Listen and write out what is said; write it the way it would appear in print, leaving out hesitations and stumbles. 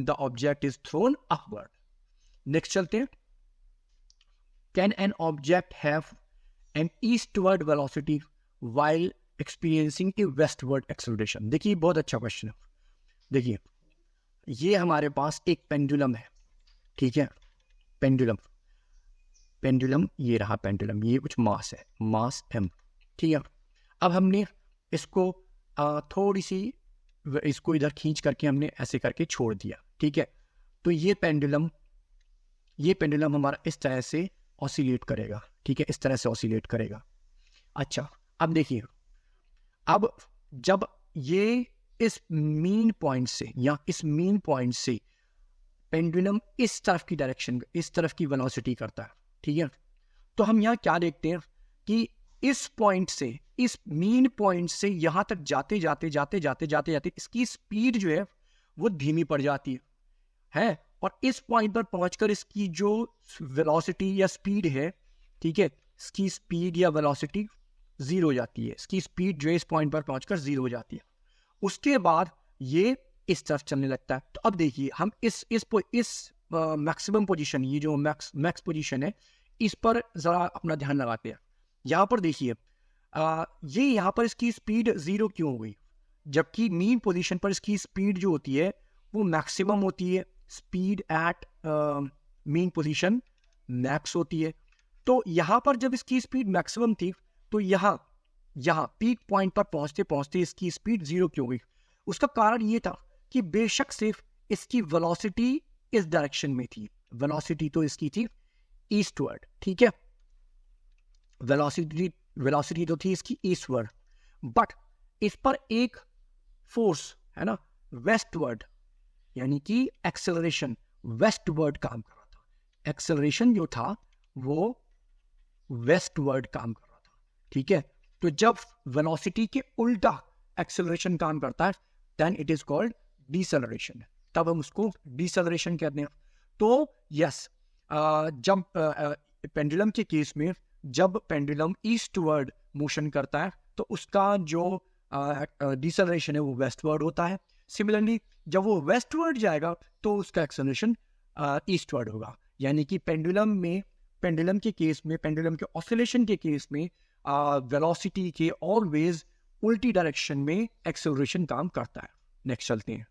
when the object is thrown upward. Next चलते हैं. Can an object have an eastward velocity while experiencing a westward acceleration? देखिए बहुत अच्छा question है. देखिए ये हमारे पास एक पेंडुलम है, ठीक है, पेंडुलम ये रहा पेंडुलम, ये कुछ मास है, मास m, ठीक है. अब हमने इसको थोड़ी सी इसको इधर खींच करके हमने ऐसे करके छोड़ दिया, ठीक है. तो ये पेंडुलम हमारा इस तरह से ऑसिलेट करेगा, ठीक है, इस तरह से ऑसिलेट करेगा. अच्छा अब देखिए, अब जब ये इस मीन पॉइंट से या इस मीन पॉइंट से पेंडुलम इस तरफ की डायरेक्शन, इस तरफ की वेलोसिटी करता है, ठीक है. तो हम यहाँ क्या देखते हैं कि इस पॉइंट से, इस मीन पॉइंट से यहाँ तक जाते जाते इसकी स्पीड जो है वो धीमी पड़ जाती है, और इस पॉइंट पर पहुंचकर इसकी जो वेलोसिटी या स्पीड है, ठीक है, इसकी स्पीड या वेलोसिटी जीरो हो जाती है. इसकी स्पीड जो है इस पॉइंट पर पहुंचकर जीरो हो जाती है. उसके बाद ये इस तरफ चलने लगता है. तो अब देखिए हम इस मैक्सिमम पोजीशन, ये जो मैक्स पोजीशन है, इस पर जरा अपना ध्यान लगाते हैं. यहाँ पर देखिए ये यहाँ पर इसकी स्पीड जीरो क्यों हो गई, जबकि मीन पोजीशन पर इसकी स्पीड जो होती है वो मैक्सिमम होती है. Speed at mean position max होती है. तो यहाँ पर जब इसकी स्पीड मैक्सिमम थी, तो यहाँ पीक पॉइंट पर पहुंचते पहुंचते इसकी स्पीड जीरो क्यों हुई. उसका कारण ये था कि बेशक सिर्फ इसकी वेलोसिटी इस डायरेक्शन में थी, वेलोसिटी तो इसकी थी ईस्टवर्ड, ठीक है, वेलोसिटी तो थी इसकी ईस्टवर्ड, बट इस पर एक फोर्स है ना वेस्टवर्ड, यानी कि एक्सेलरेशन वेस्टवर्ड काम कर रहा था. एक्सेलरेशन जो था वो वेस्टवर्ड काम कर रहा था, ठीक है. तो जब वेलोसिटी के उल्टा एक्सेलरेशन काम करता है then it is called deceleration, तब हम उसको डिसेलरेशन कहते हैं. तो यस, जब पेंडुलम के केस में जब पेंडुलम ईस्टवर्ड मोशन करता है तो उसका जो डिसेलरेशन है वो वेस्टवर्ड होता है. सिमिलरली जब वो वेस्टवर्ड जाएगा तो उसका एक्सेलरेशन ईस्टवर्ड होगा. यानी कि पेंडुलम के ऑसिलेशन के केस में वेलोसिटी के ऑलवेज उल्टी डायरेक्शन में एक्सेलरेशन काम करता है. नेक्स्ट चलते हैं.